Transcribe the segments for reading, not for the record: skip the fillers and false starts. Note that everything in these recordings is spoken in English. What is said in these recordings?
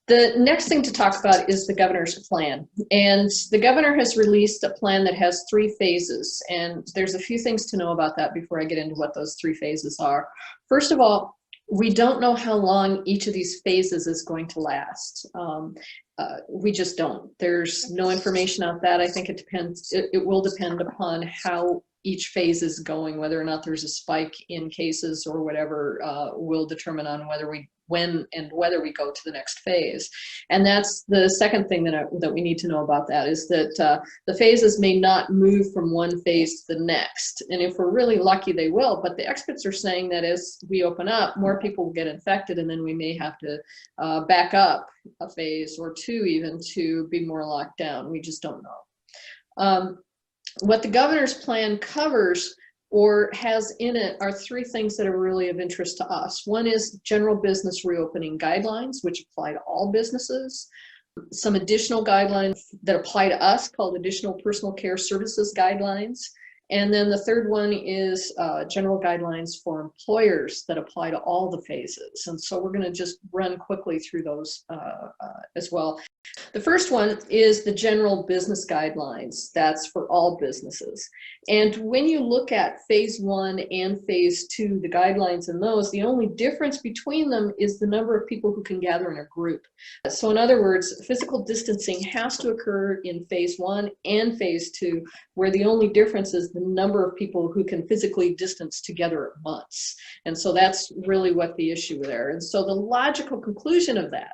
The next thing to talk about is the governor's plan. And the governor has released a plan that has 3 phases. And there's a few things to know about that before I get into what those 3 phases are. First of all, we don't know how long each of these phases is going to last. We just don't. There's no information on that. I think it depends. It will depend upon how each phase is going, whether or not there's a spike in cases or whatever will determine on when and whether we go to the next phase. And that's the second thing that we need to know about that, is that the phases may not move from one phase to the next. And if we're really lucky, they will. But the experts are saying that as we open up, more people will get infected, and then we may have to back up a phase or 2 even to be more locked down. We just don't know. What the governor's plan covers or has in it are 3 things that are really of interest to us. One is general business reopening guidelines, which apply to all businesses. Some additional guidelines that apply to us called additional personal care services guidelines. And then the third one is general guidelines for employers that apply to all the phases. And so we're going to just run quickly through those as well. The first one is the general business guidelines. That's for all businesses. And when you look at phase 1 and phase 2, the guidelines in those, the only difference between them is the number of people who can gather in a group. So in other words, physical distancing has to occur in phase 1 and phase 2, where the only difference is the number of people who can physically distance together at once. And so that's really what the issue there. And so the logical conclusion of that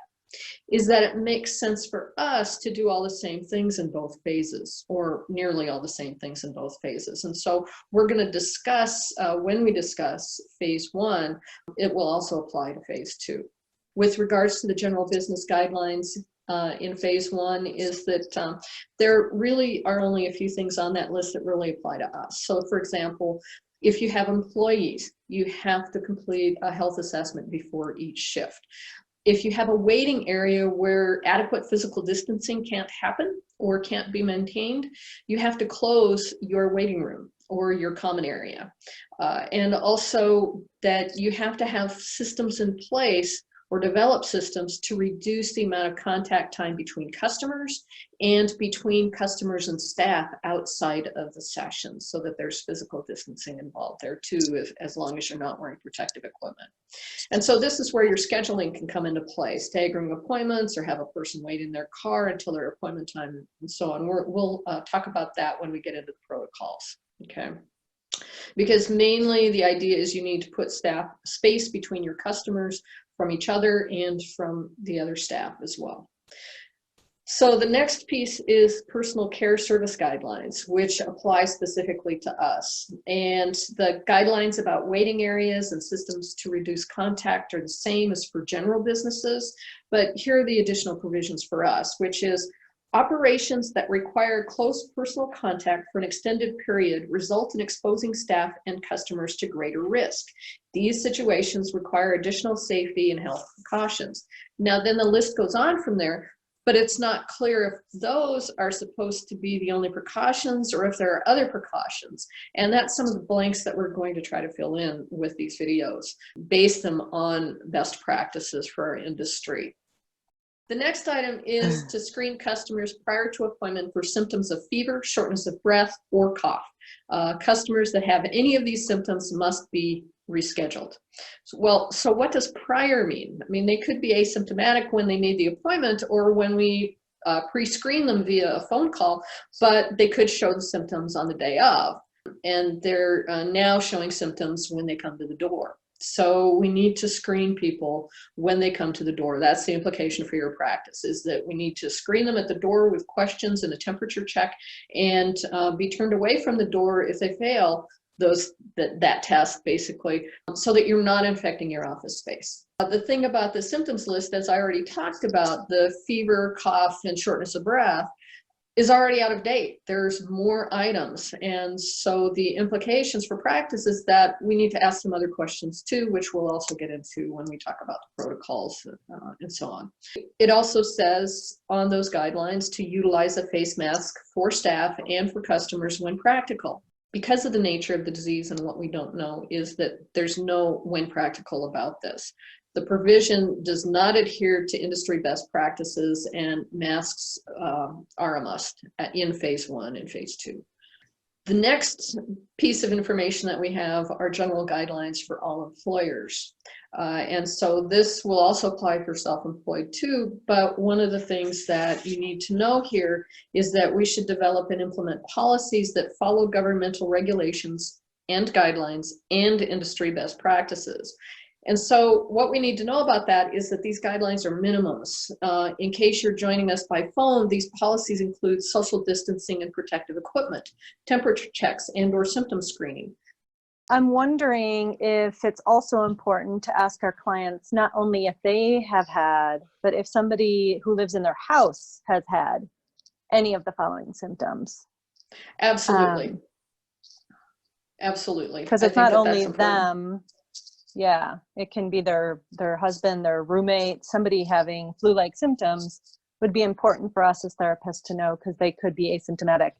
is that it makes sense for us to do all the same things in both phases, or nearly all the same things in both phases. And so we're going to discuss, when we discuss phase 1, it will also apply to phase 2. With regards to the general business guidelines in phase 1 is that there really are only a few things on that list that really apply to us. So for example, if you have employees, you have to complete a health assessment before each shift. If you have a waiting area where adequate physical distancing can't happen or can't be maintained, you have to close your waiting room or your common area. And also that you have to have systems in place or develop systems to reduce the amount of contact time between customers and between customers and staff outside of the session, so that there's physical distancing involved there too, as long as you're not wearing protective equipment. And so this is where your scheduling can come into play, staggering appointments or have a person wait in their car until their appointment time and so on. We'll talk about that when we get into the protocols, okay? Because mainly the idea is you need to put space between your customers from each other and from the other staff as well. So the next piece is personal care service guidelines, which apply specifically to us. And the guidelines about waiting areas and systems to reduce contact are the same as for general businesses, but here are the additional provisions for us, which is operations that require close personal contact for an extended period result in exposing staff and customers to greater risk. These situations require additional safety and health precautions. Now, then the list goes on from there, but it's not clear if those are supposed to be the only precautions or if there are other precautions. And that's some of the blanks that we're going to try to fill in with these videos, base them on best practices for our industry. The next item is to screen customers prior to appointment for symptoms of fever, shortness of breath, or cough. Customers that have any of these symptoms must be rescheduled. So what does prior mean? I mean, they could be asymptomatic when they made the appointment or when we pre-screen them via a phone call, but they could show the symptoms on the day of, and they're now showing symptoms when they come to the door. So we need to screen people when they come to the door. That's the implication for your practice, is that we need to screen them at the door with questions and a temperature check, and be turned away from the door if they fail that test, basically, so that you're not infecting your office space. The thing about the symptoms list, as I already talked about, the fever, cough, and shortness of breath, is already out of date. There's more items. And so the implications for practice is that we need to ask some other questions too, which we'll also get into when we talk about the protocols and so on. It also says on those guidelines to utilize a face mask for staff and for customers when practical. Because of the nature of the disease and what we don't know is that there's no when practical about this. The provision does not adhere to industry best practices, and masks are a must in phase 1 and phase 2. The next piece of information that we have are general guidelines for all employers. And so this will also apply for self-employed too, but one of the things that you need to know here is that we should develop and implement policies that follow governmental regulations and guidelines and industry best practices. And so what we need to know about that is that these guidelines are minimums. In case you're joining us by phone, these policies include social distancing and protective equipment, temperature checks, and/or symptom screening. I'm wondering if it's also important to ask our clients not only if they have had, but if somebody who lives in their house has had any of the following symptoms. Absolutely. Absolutely. Because it's not only them. Yeah, it can be their husband, their roommate, somebody having flu-like symptoms would be important for us as therapists to know, because they could be asymptomatic,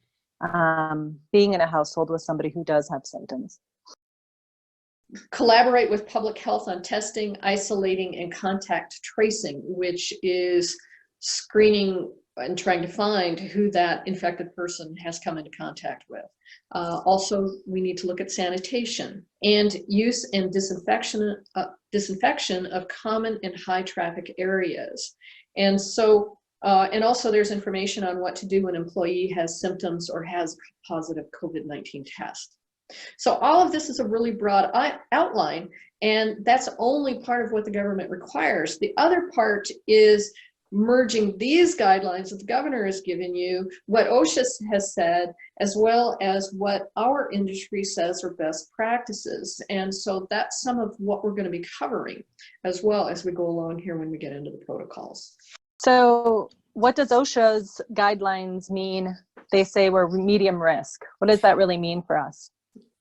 being in a household with somebody who does have symptoms. Collaborate with public health on testing, isolating, and contact tracing, which is screening and trying to find who that infected person has come into contact with. Also, we need to look at sanitation and use and disinfection of common and high traffic areas. And so, and also there's information on what to do when an employee has symptoms or has a positive COVID-19 test. So all of this is a really broad outline, and that's only part of what the government requires. The other part is merging these guidelines that the governor has given you, what OSHA has said, as well as what our industry says are best practices. And so that's some of what we're going to be covering as well as we go along here when we get into the protocols. So what does OSHA's guidelines mean? They say we're medium risk. What does that really mean for us?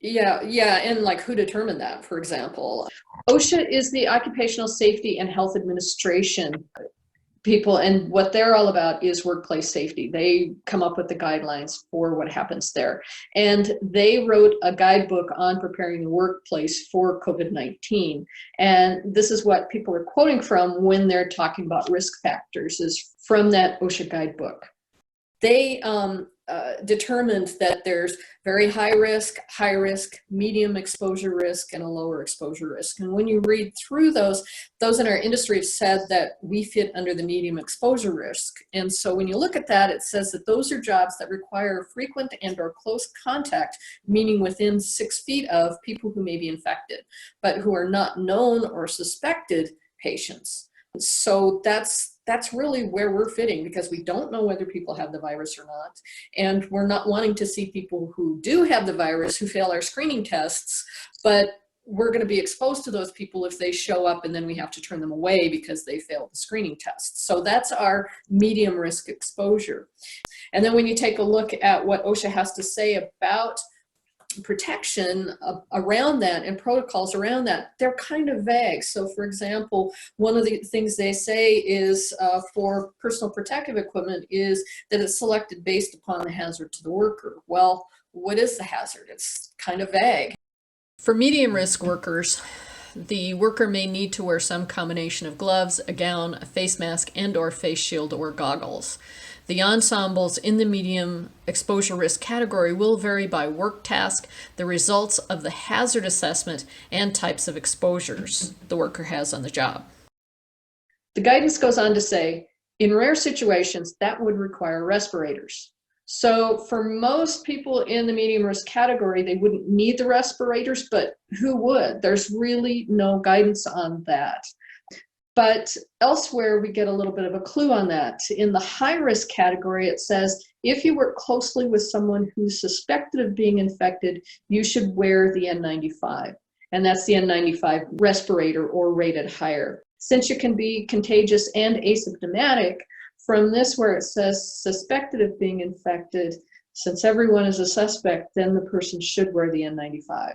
Yeah, and like who determined that, for example? OSHA is the Occupational Safety and Health Administration people, and what they're all about is workplace safety. They come up with the guidelines for what happens there. And they wrote a guidebook on preparing the workplace for COVID-19. And this is what people are quoting from when they're talking about risk factors, is from that OSHA guidebook. They determined that there's very high risk, medium exposure risk, and a lower exposure risk. And when you read through those in our industry have said that we fit under the medium exposure risk. And so when you look at that, it says that those are jobs that require frequent and or close contact, meaning within 6 feet of people who may be infected, but who are not known or suspected patients. So that's really where we're fitting, because we don't know whether people have the virus or not. And we're not wanting to see people who do have the virus who fail our screening tests, but we're going to be exposed to those people if they show up and then we have to turn them away because they failed the screening tests. So that's our medium risk exposure. And then when you take a look at what OSHA has to say about protection around that and protocols around that, they're kind of vague. So for example, one of the things they say is for personal protective equipment is that it's selected based upon the hazard to the worker. Well, what is the hazard? It's kind of vague. For medium risk workers, the worker may need to wear some combination of gloves, a gown, a face mask, and or face shield or goggles. The ensembles in the medium exposure risk category will vary by work task, the results of the hazard assessment, and types of exposures the worker has on the job. The guidance goes on to say, in rare situations, that would require respirators. So for most people in the medium risk category, they wouldn't need the respirators, but who would? There's really no guidance on that. But elsewhere, we get a little bit of a clue on that. In the high risk category, it says, if you work closely with someone who's suspected of being infected, you should wear the N95. And that's the N95 respirator or rated higher. Since you can be contagious and asymptomatic, from this where it says suspected of being infected, since everyone is a suspect, then the person should wear the N95.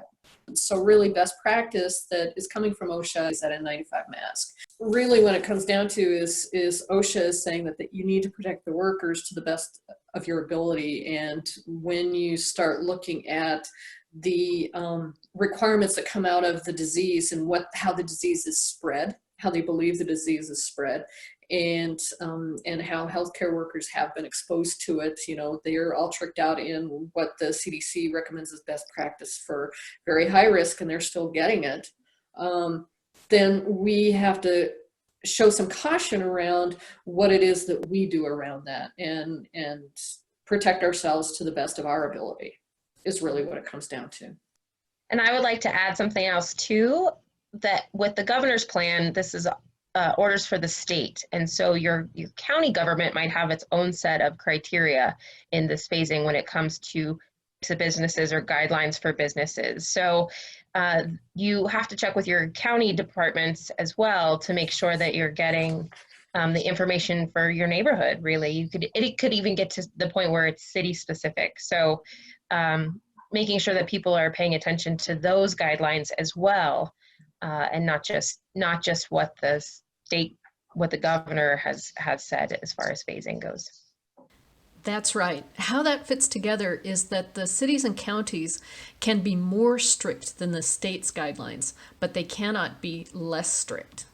So really best practice that is coming from OSHA is that N95 mask. Really what it comes down to is OSHA is saying that you need to protect the workers to the best of your ability. And when you start looking at the requirements that come out of the disease and how the disease is spread how they believe the disease is spread, and how healthcare workers have been exposed to it. You know, they're all tricked out in what the CDC recommends as best practice for very high risk, and they're still getting it. Then we have to show some caution around what it is that we do around that, and protect ourselves to the best of our ability is really what it comes down to. And I would like to add something else too, that with the governor's plan, this is orders for the state. And so your county government might have its own set of criteria in this phasing when it comes to businesses or guidelines for businesses. So you have to check with your county departments as well to make sure that you're getting the information for your neighborhood. Really, it could even get to the point where it's city specific. So making sure that people are paying attention to those guidelines as well, and not just what the governor has said as far as phasing goes. That's right. How that fits together is that the cities and counties can be more strict than the state's guidelines, but they cannot be less strict.